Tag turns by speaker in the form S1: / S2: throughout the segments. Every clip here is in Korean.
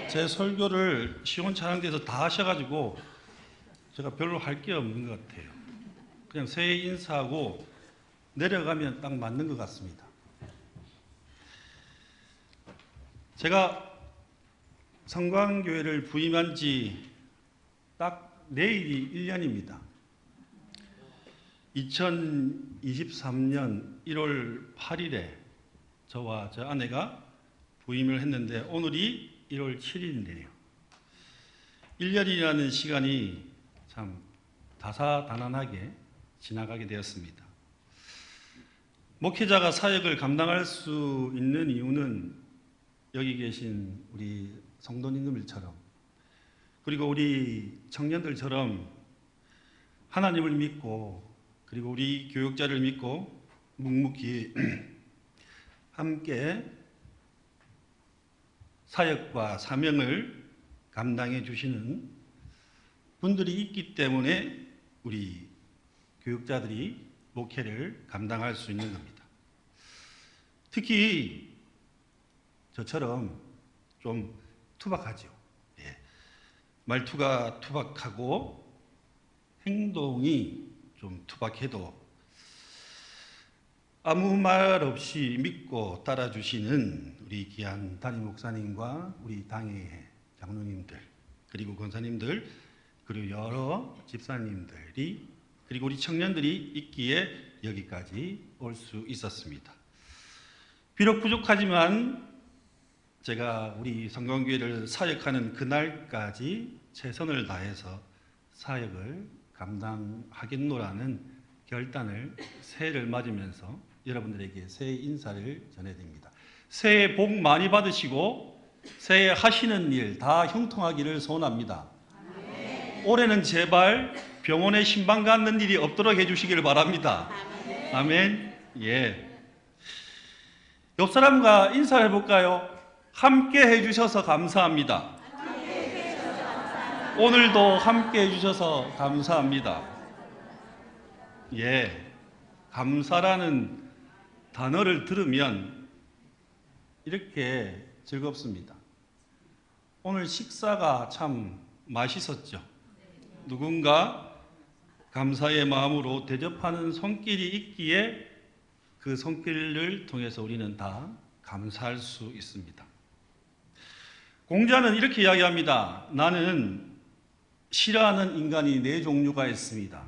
S1: 제 설교를 시온찬양대에서 다 하셔가지고 제가 별로 할 게 없는 것 같아요. 그냥 새해 인사하고 내려가면 딱 맞는 것 같습니다. 제가 성광교회를 부임한 지 딱 내일이 1년입니다. 2023년 1월 8일에 저와 저 아내가 부임을 했는데 오늘이 1월 7일이네요. 1년이라는 시간이 참 다사다난하게 지나가게 되었습니다. 목회자가 사역을 감당할 수 있는 이유는 여기 계신 우리 성도님들처럼 그리고 우리 청년들처럼 하나님을 믿고 그리고 우리 교육자를 믿고 묵묵히 함께 사역과 사명을 감당해 주시는 분들이 있기 때문에 우리 교육자들이 목회를 감당할 수 있는 겁니다. 특히 저처럼 좀 투박하죠. 말투가 투박하고 행동이 좀 투박해도 아무 말 없이 믿고 따라주시는 우리 귀한 담임 목사님과 우리 당의 장로님들 그리고 권사님들 그리고 여러 집사님들이 그리고 우리 청년들이 있기에 여기까지 올 수 있었습니다. 비록 부족하지만 제가 우리 성광교회를 사역하는 그날까지 최선을 다해서 사역을 감당하겠노라는 결단을 새해를 맞으면서 여러분들에게 새해 인사를 전해드립니다. 새해 복 많이 받으시고 새해 하시는 일 다 형통하기를 소원합니다. 아멘. 올해는 제발 병원에 신방 갖는 일이 없도록 해주시기를 바랍니다. 아멘. 아멘. 예. 옆 사람과 인사를 해볼까요? 함께 해주셔서 감사합니다. 오늘도 함께 해주셔서 감사합니다. 예, 감사라는 단어를 들으면 이렇게 즐겁습니다. 오늘 식사가 참 맛있었죠. 누군가 감사의 마음으로 대접하는 손길이 있기에 그 손길을 통해서 우리는 다 감사할 수 있습니다. 공자는 이렇게 이야기합니다. 나는 싫어하는 인간이 4종류가 있습니다.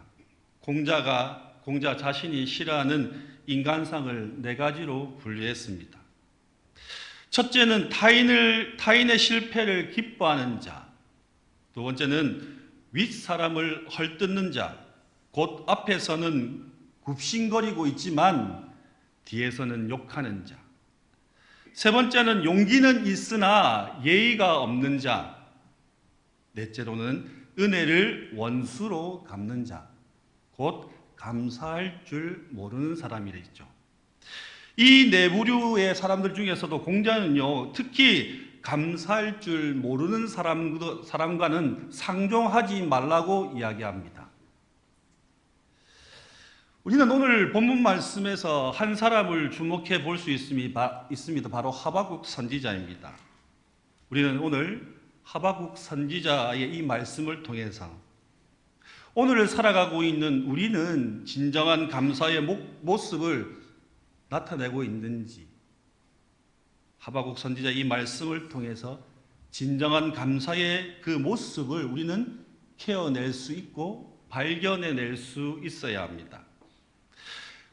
S1: 공자 자신이 싫어하는 인간상을 4가지로 분류했습니다. 첫째는 타인의 실패를 기뻐하는 자. 두 번째는 윗사람을 헐뜯는 자. 곧 앞에서는 굽신거리고 있지만 뒤에서는 욕하는 자. 세 번째는 용기는 있으나 예의가 없는 자. 넷째로는 은혜를 원수로 갚는 자. 곧 감사할 줄 모르는 사람이랬죠. 이 네 부류의 사람들 중에서도 공자는요, 특히 감사할 줄 모르는 사람과는 상종하지 말라고 이야기합니다. 우리는 오늘 본문 말씀에서 한 사람을 주목해 볼 수 있습니다. 바로 하박국 선지자입니다. 우리는 오늘 하박국 선지자의 이 말씀을 통해서 오늘을 살아가고 있는 우리는 진정한 감사의 모습을 나타내고 있는지, 하박국 선지자의 이 말씀을 통해서 진정한 감사의 그 모습을 우리는 캐어낼 수 있고 발견해낼 수 있어야 합니다.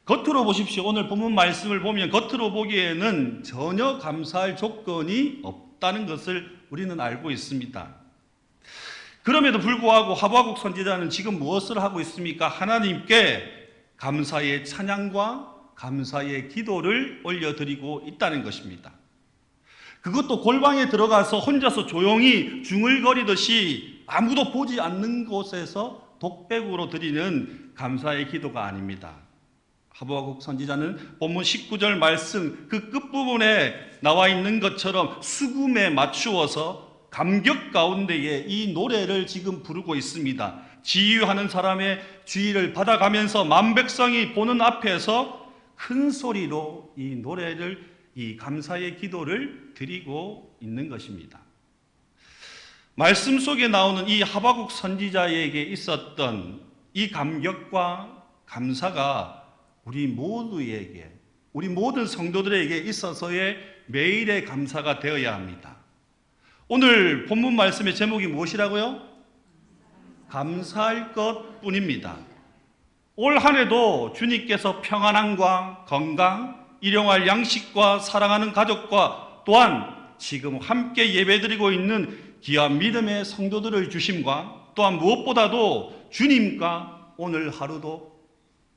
S1: 겉으로 보십시오. 오늘 본문 말씀을 보면 겉으로 보기에는 전혀 감사할 조건이 없다는 것을 우리는 알고 있습니다. 그럼에도 불구하고 하박국 선지자는 지금 무엇을 하고 있습니까? 하나님께 감사의 찬양과 감사의 기도를 올려드리고 있다는 것입니다. 그것도 골방에 들어가서 혼자서 조용히 중얼거리듯이 아무도 보지 않는 곳에서 독백으로 드리는 감사의 기도가 아닙니다. 하박국 선지자는 본문 19절 말씀 그 끝부분에 나와 있는 것처럼 수금에 맞추어서 감격 가운데에 이 노래를 지금 부르고 있습니다. 지휘하는 사람의 지휘를 받아가면서 만백성이 보는 앞에서 큰 소리로 이 노래를, 이 감사의 기도를 드리고 있는 것입니다. 말씀 속에 나오는 이 하바국 선지자에게 있었던 이 감격과 감사가 우리 모두에게, 우리 모든 성도들에게 있어서의 매일의 감사가 되어야 합니다. 오늘 본문 말씀의 제목이 무엇이라고요? 감사할 것뿐입니다. 올 한 해도 주님께서 평안함과 건강, 일용할 양식과 사랑하는 가족과 또한 지금 함께 예배드리고 있는 귀한 믿음의 성도들을 주심과 또한 무엇보다도 주님과 오늘 하루도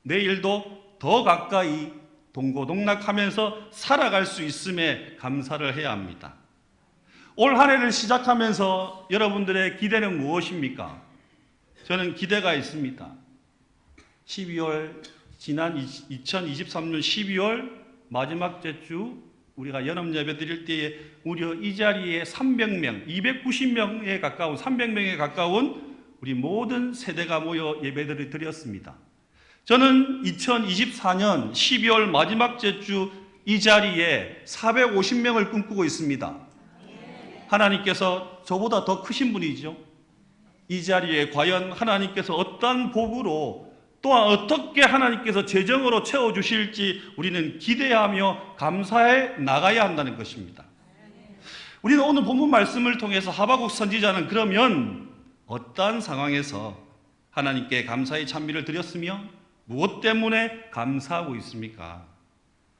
S1: 내일도 더 가까이 동고동락하면서 살아갈 수 있음에 감사를 해야 합니다. 올 한 해를 시작하면서 여러분들의 기대는 무엇입니까? 저는 기대가 있습니다. 12월 지난 2023년 12월 마지막 주 우리가 연합 예배 드릴 때에 무려 이 자리에 300명, 290명에 가까운 300명에 가까운 우리 모든 세대가 모여 예배를 드렸습니다. 저는 2024년 12월 마지막 주 이 자리에 450명을 꿈꾸고 있습니다. 하나님께서 저보다 더 크신 분이죠. 이 자리에 과연 하나님께서 어떤 복으로 또한 어떻게 하나님께서 재정으로 채워주실지 우리는 기대하며 감사해 나가야 한다는 것입니다. 우리는 오늘 본문 말씀을 통해서 하바국 선지자는 그러면 어떠한 상황에서 하나님께 감사의 찬미를 드렸으며 무엇 때문에 감사하고 있습니까?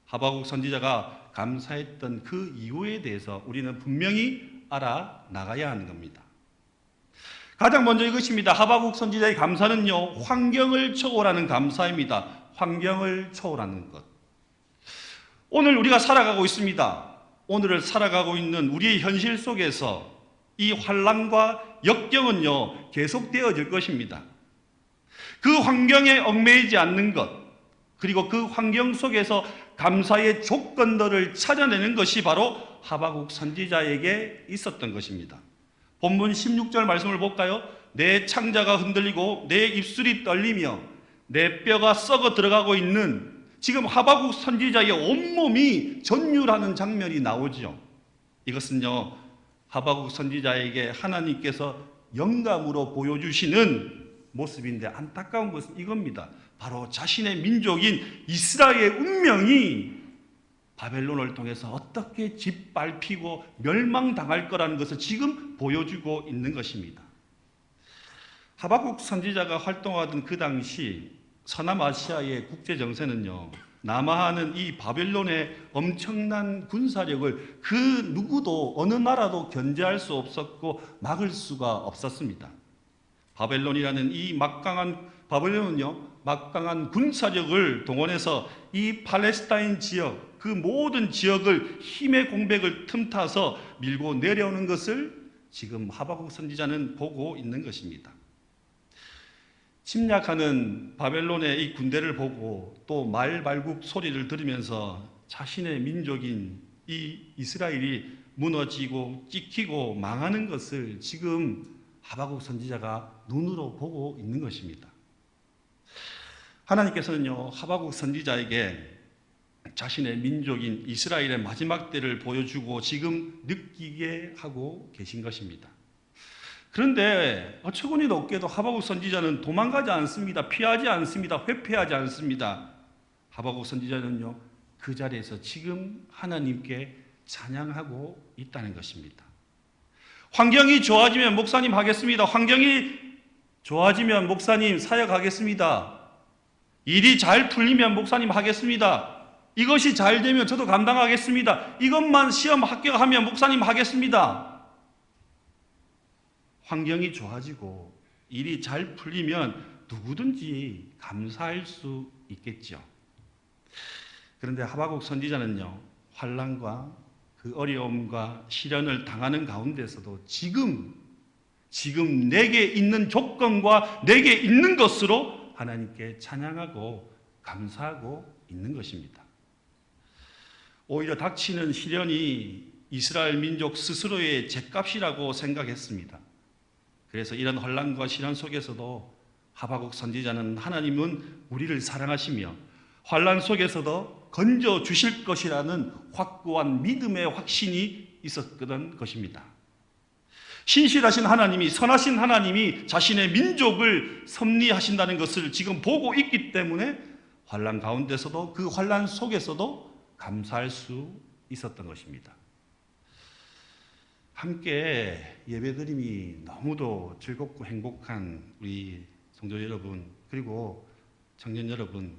S1: 하바국 선지자가 감사했던 그 이유에 대해서 우리는 분명히 알아나가야 하는 겁니다. 가장 먼저 이것입니다. 하바국 선지자의 감사는요, 환경을 초월하는 감사입니다. 환경을 초월하는 것. 오늘 우리가 살아가고 있습니다. 오늘을 살아가고 있는 우리의 현실 속에서 이 환난과 역경은요, 계속되어질 것입니다. 그 환경에 얽매이지 않는 것, 그리고 그 환경 속에서 감사의 조건들을 찾아내는 것이 바로 하바국 선지자에게 있었던 것입니다. 본문 16절 말씀을 볼까요? 내 창자가 흔들리고 내 입술이 떨리며 내 뼈가 썩어 들어가고 있는, 지금 하바국 선지자의 온몸이 전율하는 장면이 나오죠. 이것은요, 하바국 선지자에게 하나님께서 영감으로 보여주시는 모습인데, 안타까운 것은 이겁니다. 바로 자신의 민족인 이스라엘의 운명이 바벨론을 통해서 어떻게 짓밟히고 멸망당할 거라는 것을 지금 보여주고 있는 것입니다. 하바국 선지자가 활동하던 그 당시 서남아시아의 국제 정세는요, 남하하는 이 바벨론의 엄청난 군사력을 그 누구도 어느 나라도 견제할 수 없었고 막을 수가 없었습니다. 바벨론이라는 이 바벨론은요, 막강한 군사력을 동원해서 이 팔레스타인 지역, 그 모든 지역을 힘의 공백을 틈타서 밀고 내려오는 것을 지금 하바국 선지자는 보고 있는 것입니다. 침략하는 바벨론의 이 군대를 보고 또 말발굽 소리를 들으면서 자신의 민족인 이 이스라엘이 무너지고 찍히고 망하는 것을 지금 하바국 선지자가 눈으로 보고 있는 것입니다. 하나님께서는요, 하바국 선지자에게 자신의 민족인 이스라엘의 마지막 때를 보여주고 지금 느끼게 하고 계신 것입니다. 그런데 어처구니도 없게도 하바국 선지자는 도망가지 않습니다. 피하지 않습니다. 회피하지 않습니다. 하바국 선지자는요, 그 자리에서 지금 하나님께 찬양하고 있다는 것입니다. 환경이 좋아지면 목사님 하겠습니다. 환경이 좋아지면 목사님 사역하겠습니다. 일이 잘 풀리면 목사님 하겠습니다. 이것이 잘 되면 저도 감당하겠습니다. 이것만 시험 합격하면 목사님 하겠습니다. 환경이 좋아지고 일이 잘 풀리면 누구든지 감사할 수 있겠죠. 그런데 하바국 선지자는요, 환난과 그 어려움과 시련을 당하는 가운데서도 지금 내게 있는 조건과 내게 있는 것으로 하나님께 찬양하고 감사하고 있는 것입니다. 오히려 닥치는 시련이 이스라엘 민족 스스로의 죗값이라고 생각했습니다. 그래서 이런 환난과 시련 속에서도 하바국 선지자는 하나님은 우리를 사랑하시며 환난 속에서도 건져 주실 것이라는 확고한 믿음의 확신이 있었던 것입니다. 신실하신 하나님이, 선하신 하나님이 자신의 민족을 섭리하신다는 것을 지금 보고 있기 때문에 환난 가운데서도, 그 환난 속에서도 감사할 수 있었던 것입니다. 함께 예배드림이 너무도 즐겁고 행복한 우리 성도 여러분, 그리고 청년 여러분,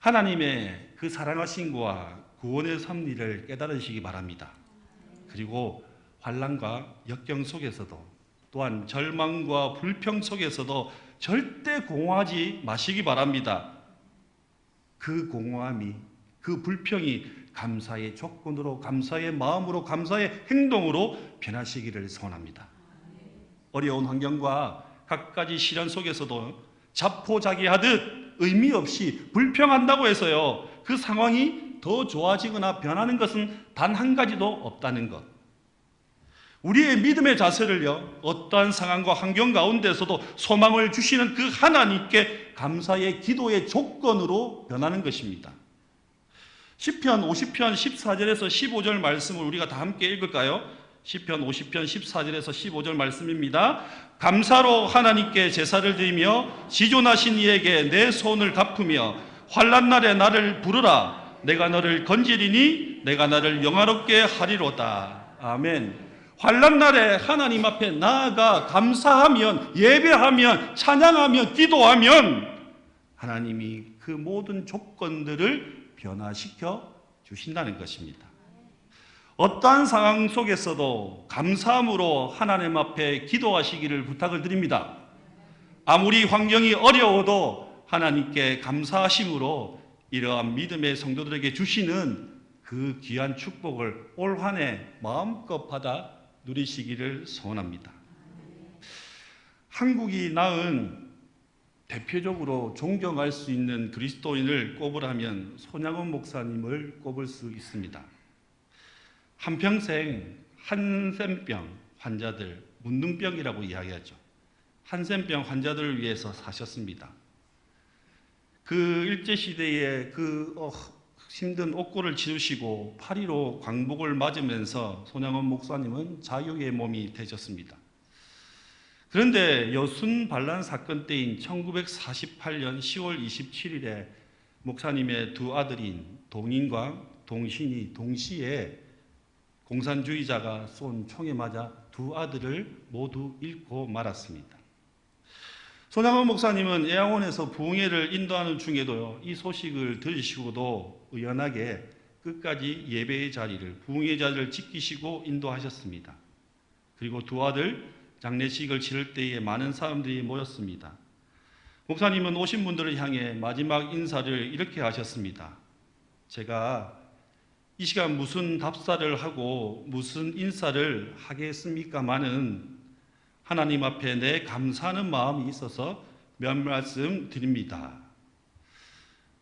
S1: 하나님의 그 사랑하심과 구원의 섭리를 깨달으시기 바랍니다. 그리고 환난과 역경 속에서도, 또한 절망과 불평 속에서도 절대 공허하지 마시기 바랍니다. 그 공허함이, 그 불평이 감사의 조건으로, 감사의 마음으로, 감사의 행동으로 변하시기를 소원합니다. 어려운 환경과 갖가지 시련 속에서도 자포자기하듯 의미 없이 불평한다고 해서요, 그 상황이 더 좋아지거나 변하는 것은 단 한 가지도 없다는 것. 우리의 믿음의 자세를요, 어떠한 상황과 환경 가운데서도 소망을 주시는 그 하나님께 감사의 기도의 조건으로 변하는 것입니다. 시편 50편 14절에서 15절 말씀을 우리가 다 함께 읽을까요? 시편 50편 14절에서 15절 말씀입니다. 감사로 하나님께 제사를 드리며 지존하신 이에게 내 소원을 갚으며 환난 날에 나를 부르라. 내가 너를 건지리니 내가 나를 영화롭게 하리로다. 아멘. 환난 날에 하나님 앞에 나아가 감사하면, 예배하면, 찬양하면, 기도하면 하나님이 그 모든 조건들을 변화시켜 주신다는 것입니다. 어떠한 상황 속에서도 감사함으로 하나님 앞에 기도하시기를 부탁을 드립니다. 아무리 환경이 어려워도 하나님께 감사하심으로 이러한 믿음의 성도들에게 주시는 그 귀한 축복을 올 한 해 마음껏 받아 누리시기를 소원합니다. 한국이 낳은 대표적으로 존경할 수 있는 그리스도인을 꼽으라면 손양원 목사님을 꼽을 수 있습니다. 한평생 한센병 환자들, 문둥병이라고 이야기하죠. 한센병 환자들을 위해서 사셨습니다. 그 일제시대에 힘든 옥고를 치르시고 8.15 광복을 맞으면서 손양원 목사님은 자유의 몸이 되셨습니다. 그런데 여순 반란 사건 때인 1948년 10월 27일에 목사님의 두 아들인 동인과 동신이 동시에 공산주의자가 쏜 총에 맞아 두 아들을 모두 잃고 말았습니다. 손양원 목사님은 애양원에서 부흥회를 인도하는 중에도요, 이 소식을 들으시고도 의연하게 끝까지 예배의 자리를, 부흥의 자리를 지키시고 인도하셨습니다. 그리고 두 아들 장례식을 치를 때에 많은 사람들이 모였습니다. 목사님은 오신 분들을 향해 마지막 인사를 이렇게 하셨습니다. 제가 이 시간 무슨 답사를 하고 무슨 인사를 하겠습니까마는 하나님 앞에 내 감사하는 마음이 있어서 몇 말씀 드립니다.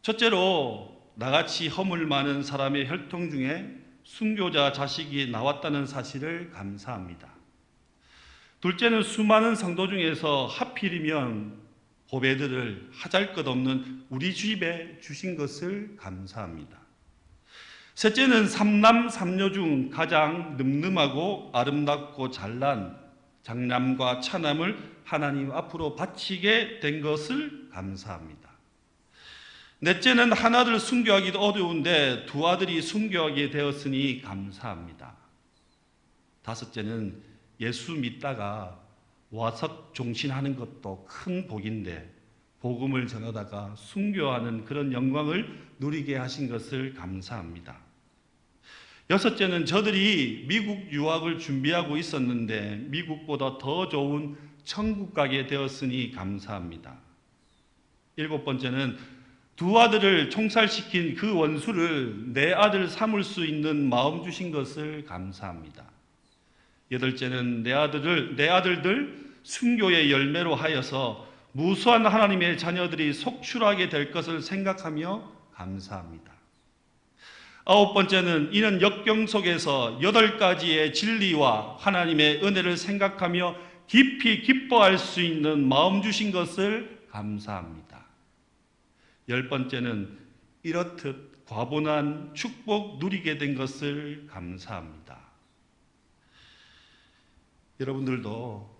S1: 첫째로 나같이 허물 많은 사람의 혈통 중에 순교자 자식이 나왔다는 사실을 감사합니다. 둘째는 수많은 성도 중에서 하필이면 고배들을 하잘것없는 우리 집에 주신 것을 감사합니다. 셋째는 삼남 삼녀 중 가장 늠름하고 아름답고 잘난 장남과 차남을 하나님 앞으로 바치게 된 것을 감사합니다. 넷째는 하나들 순교하기도 어려운데 두 아들이 순교하게 되었으니 감사합니다. 다섯째는 예수 믿다가 와서 종신하는 것도 큰 복인데 복음을 전하다가 순교하는 그런 영광을 누리게 하신 것을 감사합니다. 여섯째는 저들이 미국 유학을 준비하고 있었는데 미국보다 더 좋은 천국 가게 되었으니 감사합니다. 일곱 번째는 두 아들을 총살시킨 그 원수를 내 아들 삼을 수 있는 마음 주신 것을 감사합니다. 여덟째는 내 아들들 순교의 열매로 하여서 무수한 하나님의 자녀들이 속출하게 될 것을 생각하며 감사합니다. 아홉 번째는 이는 역경 속에서 8가지의 진리와 하나님의 은혜를 생각하며 깊이 기뻐할 수 있는 마음 주신 것을 감사합니다. 열 번째는 이렇듯 과분한 축복 누리게 된 것을 감사합니다. 여러분들도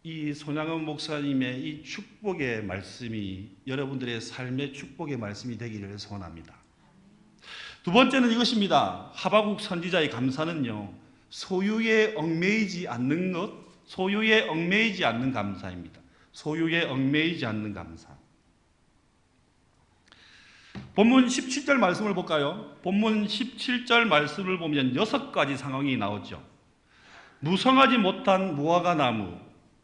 S1: 이 손양원 목사님의 이 축복의 말씀이 여러분들의 삶의 축복의 말씀이 되기를 소원합니다. 두 번째는 이것입니다. 하박국 선지자의 감사는요, 소유에 얽매이지 않는 것, 소유에 얽매이지 않는 감사입니다. 소유에 얽매이지 않는 감사. 본문 17절 말씀을 볼까요? 본문 17절 말씀을 보면 6가지 상황이 나오죠. 무성하지 못한 무화과 나무,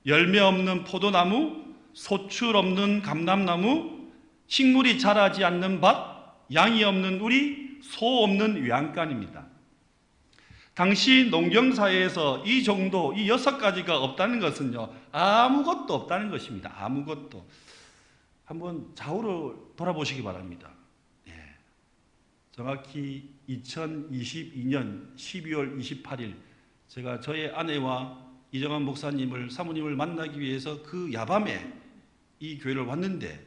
S1: 열매 없는 포도나무, 소출 없는 감람나무, 식물이 자라지 않는 밭, 양이 없는 우리, 소 없는 외양간입니다. 당시 농경사회에서 이 정도, 이 6가지가 없다는 것은요, 아무것도 없다는 것입니다. 아무것도. 한번 좌우로 돌아보시기 바랍니다. 정확히 2022년 12월 28일 제가 저의 아내와 이정환 목사님을, 사모님을 만나기 위해서 그 야밤에 이 교회를 왔는데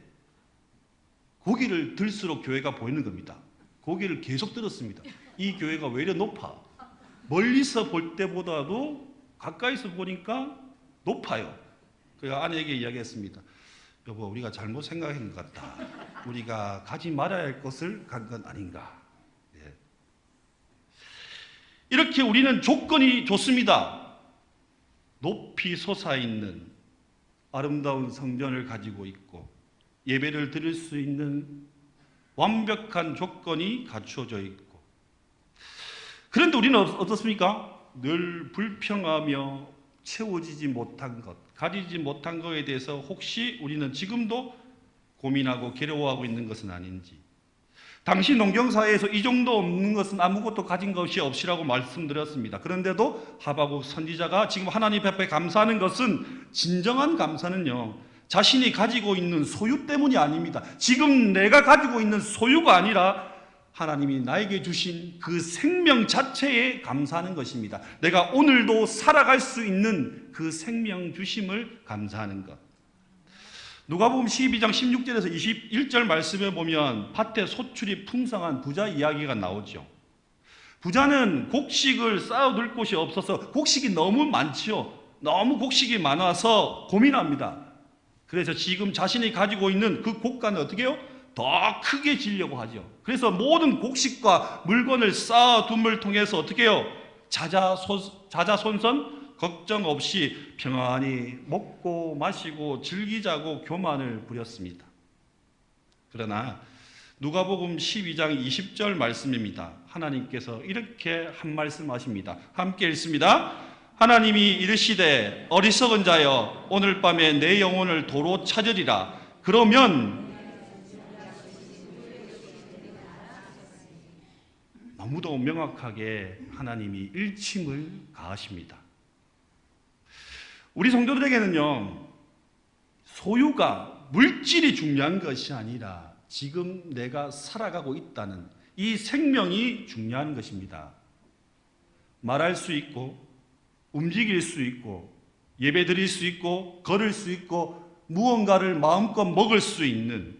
S1: 고개를 들수록 교회가 보이는 겁니다. 고개를 계속 들었습니다. 이 교회가 왜 이렇게 높아? 멀리서 볼 때보다도 가까이서 보니까 높아요. 그래서 아내에게 이야기했습니다. 여보, 우리가 잘못 생각한 것 같다. 우리가 가지 말아야 할 것을 간 건 아닌가. 이렇게 우리는 조건이 좋습니다. 높이 솟아있는 아름다운 성전을 가지고 있고 예배를 드릴 수 있는 완벽한 조건이 갖추어져 있고, 그런데 우리는 어떻습니까? 늘 불평하며 채워지지 못한 것, 가지지 못한 것에 대해서 혹시 우리는 지금도 고민하고 괴로워하고 있는 것은 아닌지. 당시 농경사회에서 이 정도 없는 것은 아무것도 가진 것이 없이라고 말씀드렸습니다. 그런데도 하박국 선지자가 지금 하나님 앞에 감사하는 것은, 진정한 감사는요, 자신이 가지고 있는 소유 때문이 아닙니다. 지금 내가 가지고 있는 소유가 아니라 하나님이 나에게 주신 그 생명 자체에 감사하는 것입니다. 내가 오늘도 살아갈 수 있는 그 생명 주심을 감사하는 것. 누가복음 12장 16절에서 21절 말씀에 보면 밭에 소출이 풍성한 부자 이야기가 나오죠. 부자는 곡식을 쌓아둘 곳이 없어서 곡식이 너무 많지요. 너무 곡식이 많아서 고민합니다. 그래서 지금 자신이 가지고 있는 그 곡간을 어떻게 해요? 더 크게 지려고 하죠. 그래서 모든 곡식과 물건을 쌓아둠을 통해서 어떻게 해요? 자자손손 걱정 없이 평안히 먹고 마시고 즐기자고 교만을 부렸습니다. 그러나 누가복음 12장 20절 말씀입니다. 하나님께서 이렇게 한 말씀하십니다. 함께 읽습니다. 하나님이 이르시되 어리석은 자여 오늘 밤에 내 영혼을 도로 찾으리라. 그러면 너무도 명확하게 하나님이 일침을 가하십니다. 우리 성도들에게는요, 소유가, 물질이 중요한 것이 아니라 지금 내가 살아가고 있다는 이 생명이 중요한 것입니다. 말할 수 있고 움직일 수 있고 예배 드릴 수 있고 걸을 수 있고 무언가를 마음껏 먹을 수 있는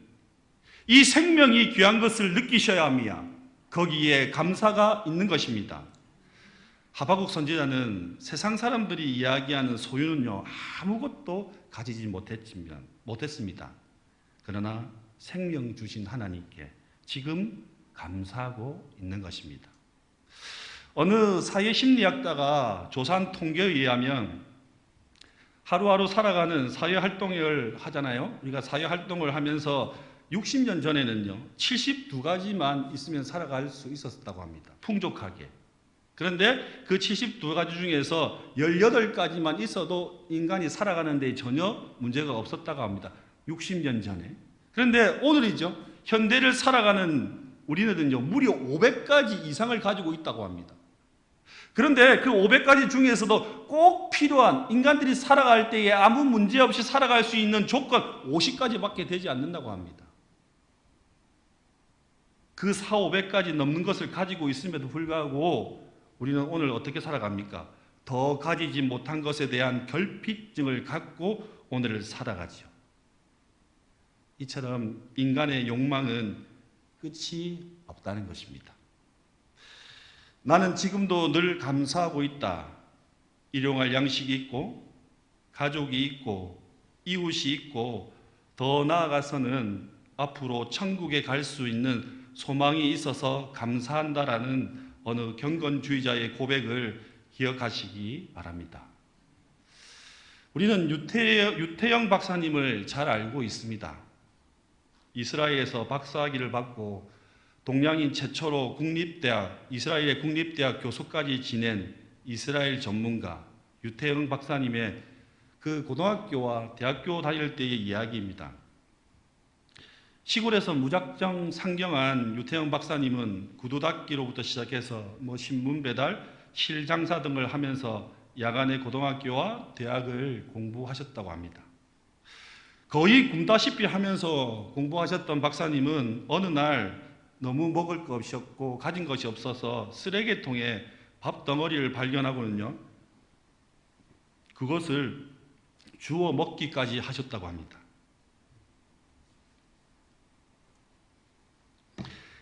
S1: 이 생명이 귀한 것을 느끼셔야 합니다. 거기에 감사가 있는 것입니다. 하박국 선지자는 세상 사람들이 이야기하는 소유는요, 아무것도 가지지 못했습니다. 그러나 생명 주신 하나님께 지금 감사하고 있는 것입니다. 어느 사회심리학자가 조사한 통계에 의하면 하루하루 살아가는 사회활동을 하잖아요. 우리가 사회활동을 하면서 60년 전에는요, 72가지만 있으면 살아갈 수 있었다고 합니다. 풍족하게. 그런데 그 72가지 중에서 18가지만 있어도 인간이 살아가는 데 전혀 문제가 없었다고 합니다. 60년 전에. 그런데 오늘이죠. 현대를 살아가는 우리는요, 무려 500가지 이상을 가지고 있다고 합니다. 그런데 그 500가지 중에서도 꼭 필요한, 인간들이 살아갈 때에 아무 문제 없이 살아갈 수 있는 조건 50가지밖에 되지 않는다고 합니다. 그 400~500가지 넘는 것을 가지고 있음에도 불구하고 우리는 오늘 어떻게 살아갑니까? 더 가지지 못한 것에 대한 결핍증을 갖고 오늘을 살아가죠. 이처럼 인간의 욕망은 끝이 없다는 것입니다. 나는 지금도 늘 감사하고 있다. 일용할 양식이 있고 가족이 있고 이웃이 있고 더 나아가서는 앞으로 천국에 갈 수 있는 소망이 있어서 감사한다라는 어느 경건주의자의 고백을 기억하시기 바랍니다. 우리는 유태영 박사님을 잘 알고 있습니다. 이스라엘에서 박사학위를 받고 동양인 최초로 이스라엘의 국립대학 교수까지 지낸 이스라엘 전문가 유태영 박사님의 그 고등학교와 대학교 다닐 때의 이야기입니다. 시골에서 무작정 상경한 유태영 박사님은 구두 닦기로부터 시작해서 신문 배달, 실장사 등을 하면서 야간에 고등학교와 대학을 공부하셨다고 합니다. 거의 굶다시피 하면서 공부하셨던 박사님은 어느 날 너무 먹을 것이 없고 가진 것이 없어서 쓰레기통에 밥 덩어리를 발견하고는요, 그것을 주워 먹기까지 하셨다고 합니다.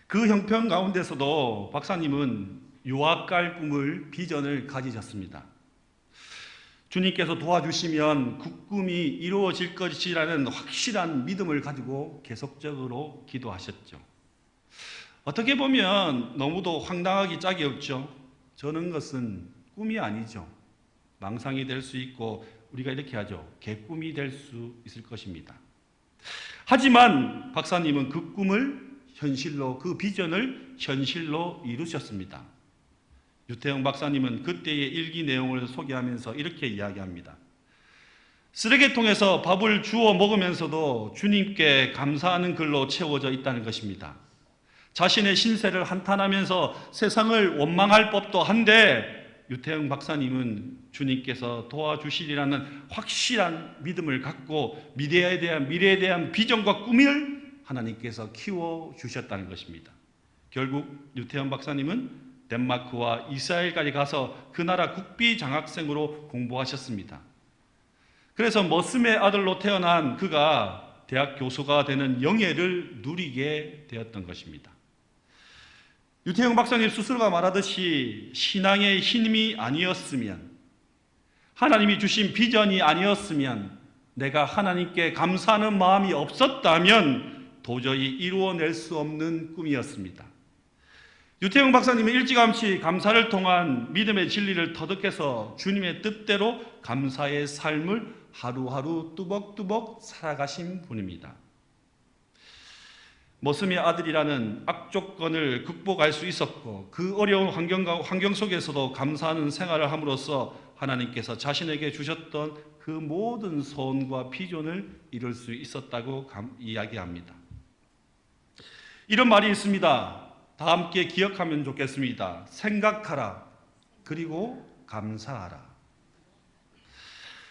S1: 그 형편 가운데서도 박사님은 유학 갈 꿈을, 비전을 가지셨습니다. 주님께서 도와주시면 그 꿈이 이루어질 것이라는 확실한 믿음을 가지고 계속적으로 기도하셨죠. 어떻게 보면 너무도 황당하기 짝이 없죠. 저는 것은 꿈이 아니죠. 망상이 될 수 있고 우리가 이렇게 하죠. 개꿈이 될 수 있을 것입니다. 하지만 박사님은 그 꿈을 현실로, 그 비전을 현실로 이루셨습니다. 유태영 박사님은 그때의 일기 내용을 소개하면서 이렇게 이야기합니다. 쓰레기통에서 밥을 주워 먹으면서도 주님께 감사하는 글로 채워져 있다는 것입니다. 자신의 신세를 한탄하면서 세상을 원망할 법도 한데 유태영 박사님은 주님께서 도와주시리라는 확실한 믿음을 갖고 미래에 대한 비전과 꿈을 하나님께서 키워주셨다는 것입니다. 결국 유태영 박사님은 덴마크와 이스라엘까지 가서 그 나라 국비 장학생으로 공부하셨습니다. 그래서 머슴의 아들로 태어난 그가 대학 교수가 되는 영예를 누리게 되었던 것입니다. 유태영 박사님 스스로가 말하듯이 신앙의 힘이 아니었으면, 하나님이 주신 비전이 아니었으면, 내가 하나님께 감사하는 마음이 없었다면 도저히 이루어낼 수 없는 꿈이었습니다. 유태영 박사님은 일찌감치 감사를 통한 믿음의 진리를 터득해서 주님의 뜻대로 감사의 삶을 하루하루 뚜벅뚜벅 살아가신 분입니다. 머슴의 아들이라는 악조건을 극복할 수 있었고 그 어려운 환경 속에서도 감사하는 생활을 함으로써 하나님께서 자신에게 주셨던 그 모든 소원과 비전을 이룰 수 있었다고 이야기합니다. 이런 말이 있습니다. 다 함께 기억하면 좋겠습니다. 생각하라. 그리고 감사하라.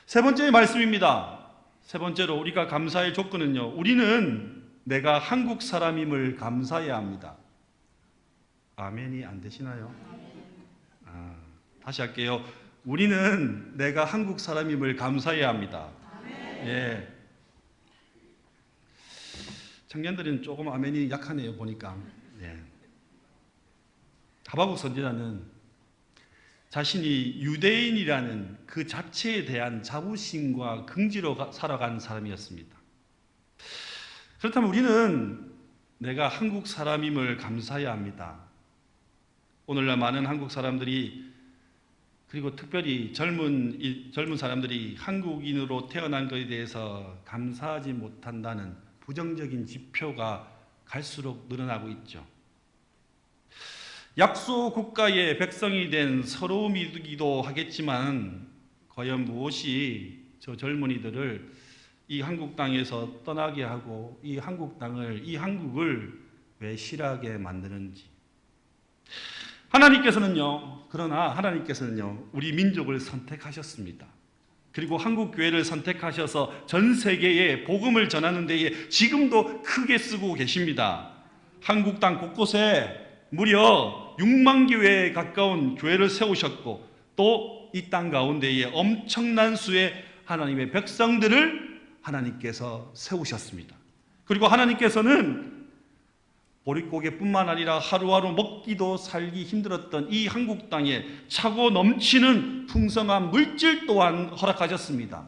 S1: 세 번째 말씀입니다. 세 번째로 우리가 감사의 조건은요, 우리는 내가 한국 사람임을 감사해야 합니다. 아멘이 안 되시나요? 다시 할게요. 우리는 내가 한국 사람임을 감사해야 합니다. 예. 청년들은 조금 아멘이 약하네요, 보니까. 예. 하박국 선지자는 자신이 유대인이라는 그 자체에 대한 자부심과 긍지로 살아간 사람이었습니다. 그렇다면 우리는 내가 한국 사람임을 감사해야 합니다. 오늘날 많은 한국 사람들이, 그리고 특별히 젊은 사람들이 한국인으로 태어난 것에 대해서 감사하지 못한다는 부정적인 지표가 갈수록 늘어나고 있죠. 약소 국가의 백성이 된 서러움이기도 하겠지만 과연 무엇이 저 젊은이들을 이 한국 땅에서 떠나게 하고 이 한국을 왜 싫어하게 만드는지. 그러나 하나님께서는요, 우리 민족을 선택하셨습니다. 그리고 한국 교회를 선택하셔서 전 세계에 복음을 전하는 데에 지금도 크게 쓰고 계십니다. 한국 땅 곳곳에 무려 6만 교회에 가까운 교회를 세우셨고 또 이 땅 가운데에 엄청난 수의 하나님의 백성들을 하나님께서 세우셨습니다. 그리고 하나님께서는 보릿고개뿐만 아니라 하루하루 먹기도 살기 힘들었던 이 한국 땅에 차고 넘치는 풍성한 물질 또한 허락하셨습니다.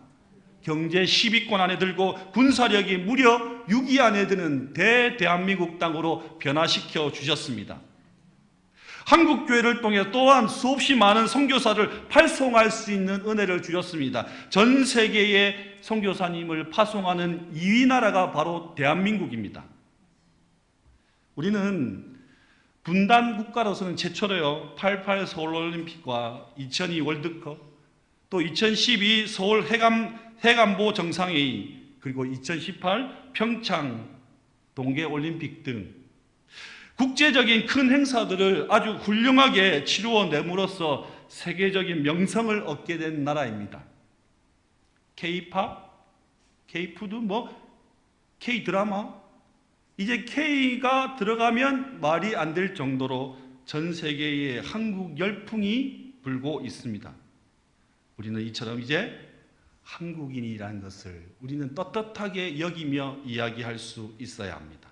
S1: 경제 10위권 안에 들고 군사력이 무려 6위 안에 드는 대한민국 땅으로 변화시켜 주셨습니다. 한국교회를 통해 또한 수없이 많은 선교사를 파송할 수 있는 은혜를 주셨습니다. 전 세계의 선교사님을 파송하는 2위 나라가 바로 대한민국입니다. 우리는 분단 국가로서는 최초로요 88 서울올림픽과 2002 월드컵, 또 2012 서울 해관보 정상회의, 그리고 2018 평창 동계올림픽 등 국제적인 큰 행사들을 아주 훌륭하게 치루어냄으로써 세계적인 명성을 얻게 된 나라입니다. K-팝, K-푸드, K-드라마, 이제 K가 들어가면 말이 안 될 정도로 전 세계에 한국 열풍이 불고 있습니다. 우리는 이처럼 이제 한국인이라는 것을 우리는 떳떳하게 여기며 이야기할 수 있어야 합니다.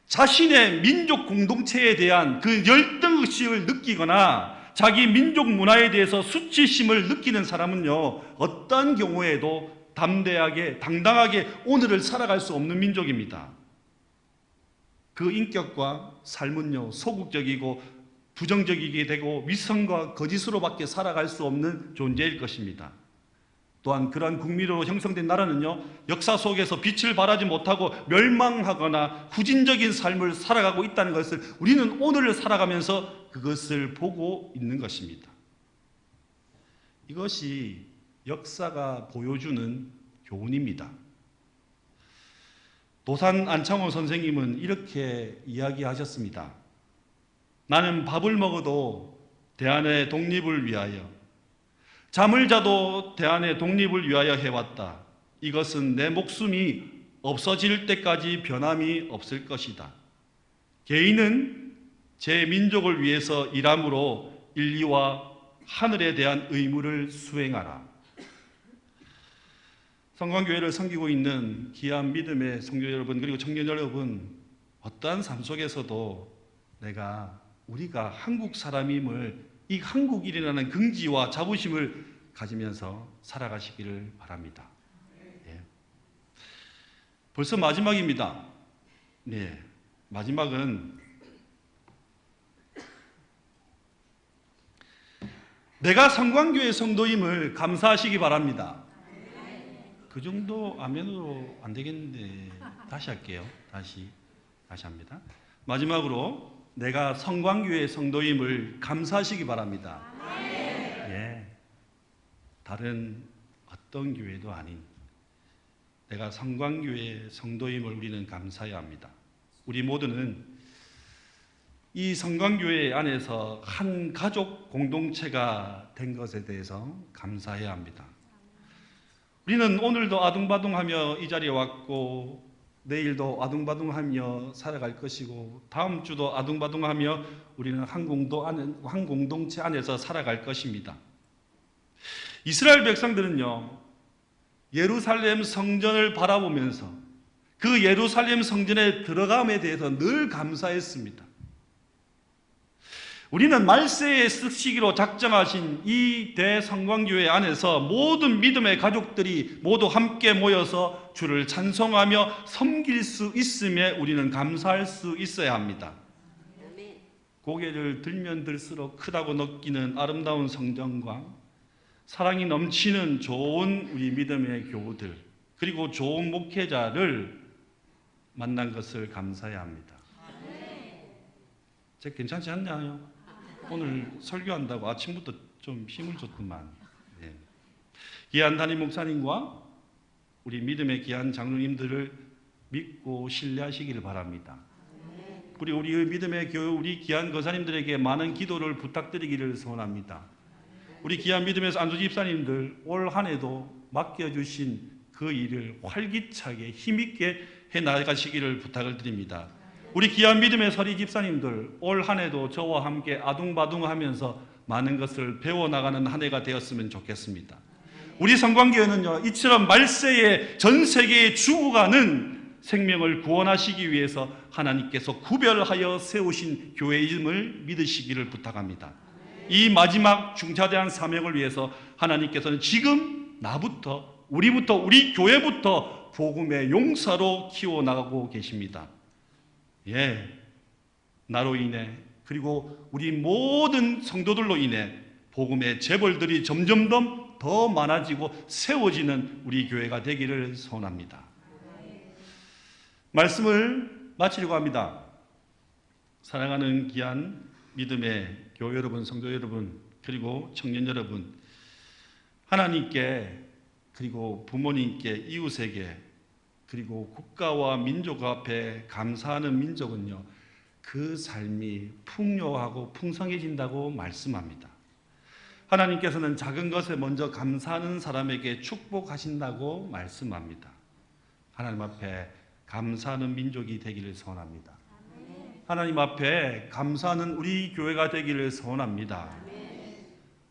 S1: 자신의 민족 공동체에 대한 그 열등의식을 느끼거나 자기 민족 문화에 대해서 수치심을 느끼는 사람은요, 어떤 경우에도 담대하게 당당하게 오늘을 살아갈 수 없는 민족입니다. 그 인격과 삶은요 소극적이고 부정적이게 되고 위선과 거짓으로밖에 살아갈 수 없는 존재일 것입니다. 또한 그러한 국민으로 형성된 나라는요 역사 속에서 빛을 발하지 못하고 멸망하거나 후진적인 삶을 살아가고 있다는 것을 우리는 오늘을 살아가면서 그것을 보고 있는 것입니다. 이것이 역사가 보여주는 교훈입니다. 도산 안창호 선생님은 이렇게 이야기하셨습니다. 나는 밥을 먹어도 대한의 독립을 위하여, 잠을 자도 대한의 독립을 위하여 해왔다. 이것은 내 목숨이 없어질 때까지 변함이 없을 것이다. 개인은 제 민족을 위해서 일함으로 인리와 하늘에 대한 의무를 수행하라. 성광교회를 섬기고 있는 귀한 믿음의 성도 여러분, 그리고 청년 여러분, 어떠한 삶 속에서도 우리가 한국 사람임을, 이 한국인이라는 긍지와 자부심을 가지면서 살아가시기를 바랍니다. 예. 벌써 마지막입니다. 네, 마지막은 내가 성광교회 성도임을 감사하시기 바랍니다. 그 정도 아멘으로 안 되겠는데 다시 할게요. 다시 합니다. 마지막으로 내가 성광교회 성도임을 감사하시기 바랍니다. 예, 다른 어떤 교회도 아닌 내가 성광교회 성도임을 우리는 감사해야 합니다. 우리 모두는 이 성광교회 안에서 한 가족 공동체가 된 것에 대해서 감사해야 합니다. 우리는 오늘도 아둥바둥하며 이 자리에 왔고 내일도 아둥바둥하며 살아갈 것이고 다음 주도 아둥바둥하며 우리는 한 공동체 안에서 살아갈 것입니다. 이스라엘 백성들은요 예루살렘 성전을 바라보면서 그 예루살렘 성전에 들어감에 대해서 늘 감사했습니다. 우리는 말세에 쓰시기로 작정하신 이 대성광교회 안에서 모든 믿음의 가족들이 모두 함께 모여서 주를 찬송하며 섬길 수 있음에 우리는 감사할 수 있어야 합니다. 고개를 들면 들수록 크다고 느끼는 아름다운 성전과 사랑이 넘치는 좋은 우리 믿음의 교우들, 그리고 좋은 목회자를 만난 것을 감사해야 합니다. 제 괜찮지 않나요? 오늘 설교한다고 아침부터 좀 힘을 줬구만. 네. 귀한 담임 목사님과 우리 믿음의 귀한 장로님들을 믿고 신뢰하시기를 바랍니다. 우리 믿음의 교회, 우리 귀한 거사님들에게 많은 기도를 부탁드리기를 소원합니다. 우리 귀한 믿음의 안수 집사님들 올 한 해도 맡겨주신 그 일을 활기차게 힘있게 해나가시기를 부탁을 드립니다. 우리 귀한 믿음의 서리 집사님들 올 한 해도 저와 함께 아둥바둥하면서 많은 것을 배워나가는 한 해가 되었으면 좋겠습니다. 우리 성광교회는요 이처럼 말세에 전 세계에 죽어가는 생명을 구원하시기 위해서 하나님께서 구별하여 세우신 교회임을 믿으시기를 부탁합니다. 이 마지막 중차대한 사명을 위해서 하나님께서는 지금 나부터, 우리부터, 우리 교회부터 복음의 용사로 키워나가고 계십니다. 예, 나로 인해 그리고 우리 모든 성도들로 인해 복음의 재벌들이 점점 더 많아지고 세워지는 우리 교회가 되기를 소원합니다. 말씀을 마치려고 합니다. 사랑하는 귀한 믿음의 교회 여러분, 성도 여러분, 그리고 청년 여러분, 하나님께, 그리고 부모님께, 이웃에게, 그리고 국가와 민족 앞에 감사하는 민족은요, 그 삶이 풍요하고 풍성해진다고 말씀합니다. 하나님께서는 작은 것에 먼저 감사하는 사람에게 축복하신다고 말씀합니다. 하나님 앞에 감사하는 민족이 되기를 소원합니다. 하나님 앞에 감사하는 우리 교회가 되기를 소원합니다.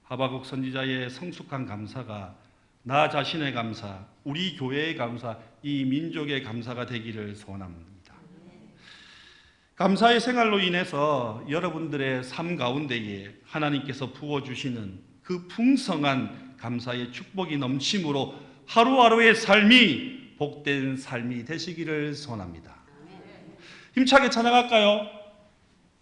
S1: 하박국 선지자의 성숙한 감사가 나 자신의 감사, 우리 교회의 감사, 이 민족의 감사가 되기를 소원합니다. 감사의 생활로 인해서 여러분들의 삶 가운데에 하나님께서 부어주시는 그 풍성한 감사의 축복이 넘침으로 하루하루의 삶이 복된 삶이 되시기를 소원합니다. 힘차게 찬양할까요?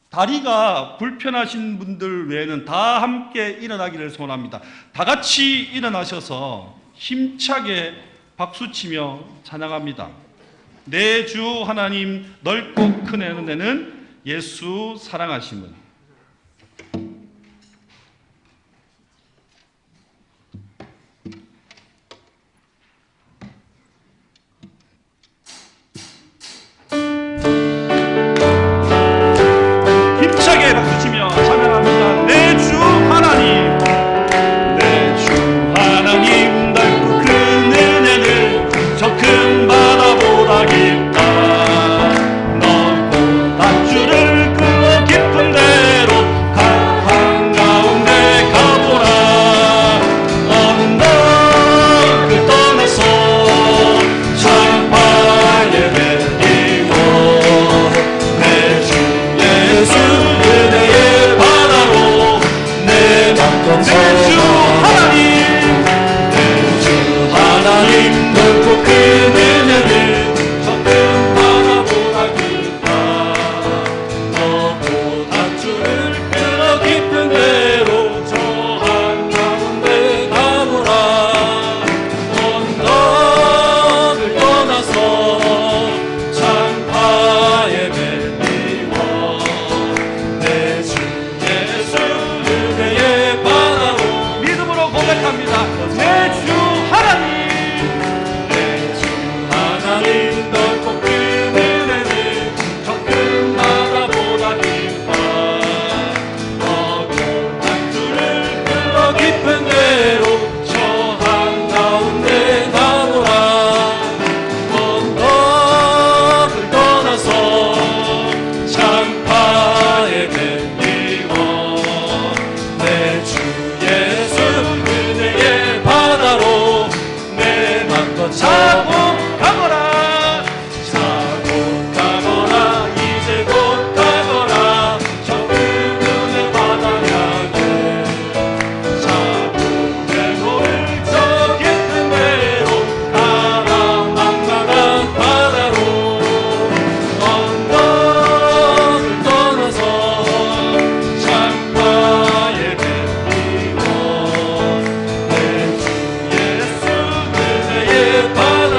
S1: 다리가 불편하신 분들 외에는 다 함께 일어나기를 소원합니다. 다 같이 일어나셔서 힘차게 박수치며 찬양합니다. 내 주 하나님 넓고 큰 은혜는 예수 사랑하심은. 힘차게 박수치며 찬양합니다. 내 주 하나님, 내 주 하나님 넓고 큰 은혜는 저 큰 바다보다 깊다. 넓고 밧줄을 끌어 깊은 데로 한가운데 가보라. 언덕을 떠나서 창파에 뱉기고 내 주 예수 은혜의 바다로 내 맘껏 내 주 하나님, 내 주 하나님 넓고 큰 은혜는 저 큰 바다보다 깊다. 넓고 밧줄을 끌어 깊은 데로 저 한가운데 가보라. 언덕을 떠나서 창파에 뱉기워 내 주 예수 은혜의 바다로 믿음으로 고백합니다. 내 주 하나님, 내 주 하나님 넓고 큰 은혜는 저 큰 바다보다 깊다. 넓고 밧줄을 끌어 깊은 데로 저 한가운데 가보라. 언덕을 떠나서 창파에 뱉기워 내 주 예수 은혜의 바다로 내 맘껏 차고 가거라. 차고 가거라. 이제 곧 가거라. 저 큰 은혜 바다 향해 차고 내 몸을 저 깊은 데로 따라 망망한 바다로. 언덕을 떠나서 창파에 뱉기워 내 주 예수 은혜의 바다로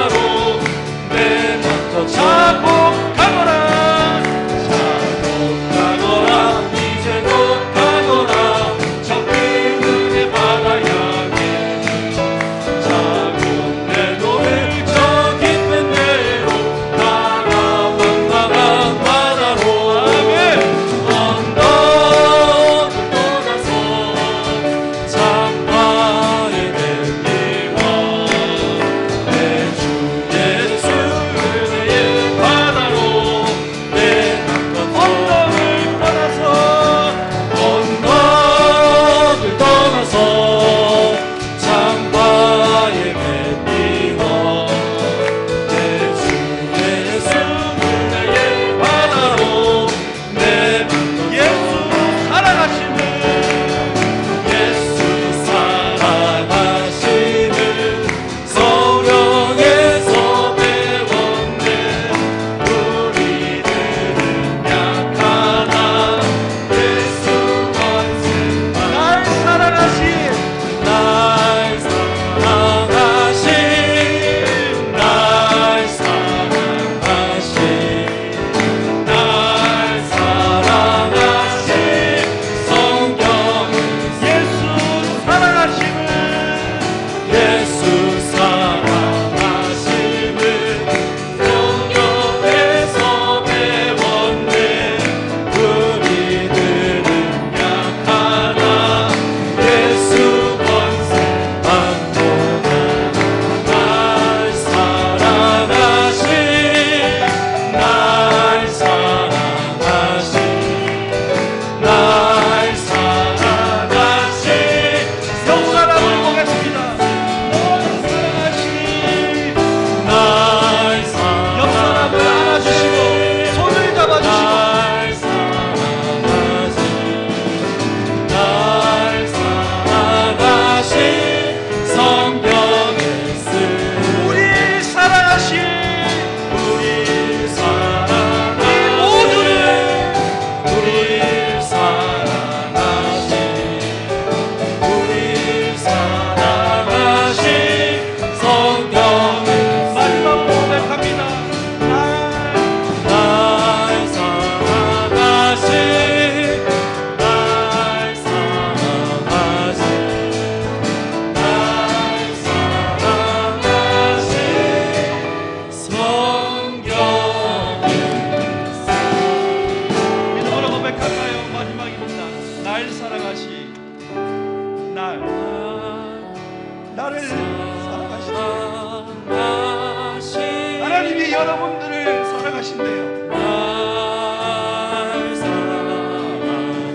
S1: 여러분들을 사랑하신대요.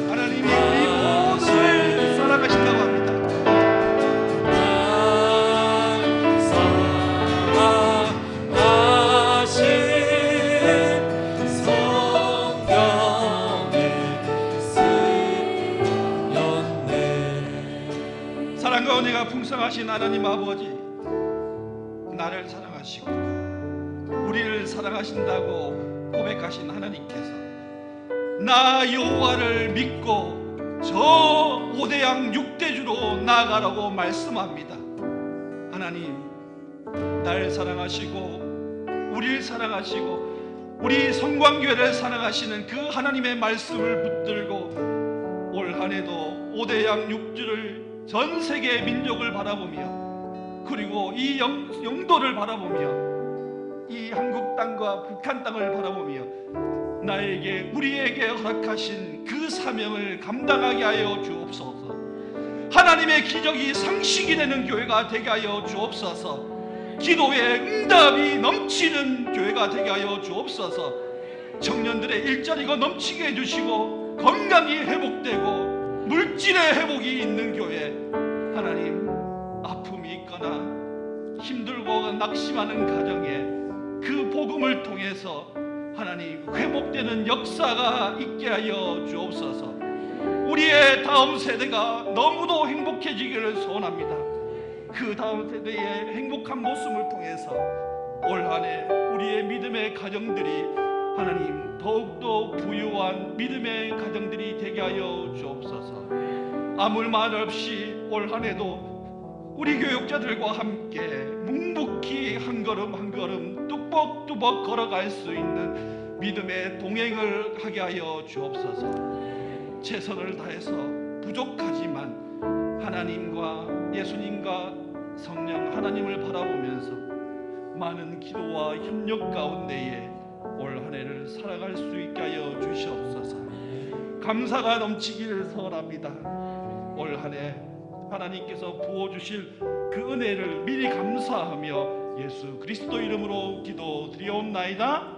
S1: 하나님이 우리 모두를 사랑하신다고 합니다. 사랑과 은혜가 풍성하신 하나님 아버지, 나를 사랑하시고 우리를 사랑하신다고 고백하신 하나님께서 나 여호와를 믿고 저 5대양 6대주로 나아가라고 말씀합니다. 하나님, 날 사랑하시고 우리를 사랑하시고 우리 성광교회를 사랑하시는 그 하나님의 말씀을 붙들고 올 한해도 5대양 6주를 전 세계 민족을 바라보며 그리고 이 영도를 바라보며 이 한국 땅과 북한 땅을 바라보며 나에게 우리에게 허락하신 그 사명을 감당하게 하여 주옵소서. 하나님의 기적이 상식이 되는 교회가 되게 하여 주옵소서. 기도의 응답이 넘치는 교회가 되게 하여 주옵소서. 청년들의 일자리가 넘치게 해주시고 건강이 회복되고 물질의 회복이 있는 교회, 하나님, 아픔이 있거나 힘들고 낙심하는 가정에 그 복음을 통해서 하나님 회복되는 역사가 있게 하여 주옵소서. 우리의 다음 세대가 너무도 행복해지기를 소원합니다. 그 다음 세대의 행복한 모습을 통해서 올 한해 우리의 믿음의 가정들이 하나님 더욱더 부유한 믿음의 가정들이 되게 하여 주옵소서. 아무 말 없이 올 한해도 우리 교육자들과 함께 묵묵히 한 걸음 한 걸음 뚝벅뚝벅 걸어갈 수 있는 믿음의 동행을 하게 하여 주옵소서. 최선을 다해서 부족하지만 하나님과 예수님과 성령 하나님을 바라보면서 많은 기도와 협력 가운데에 올 한해를 살아갈 수 있게 하여 주시옵소서. 감사가 넘치기를 소원합니다. 올 한해 하나님께서 부어주실 그 은혜를 미리 감사하며 예수 그리스도 이름으로 기도드리옵나이다.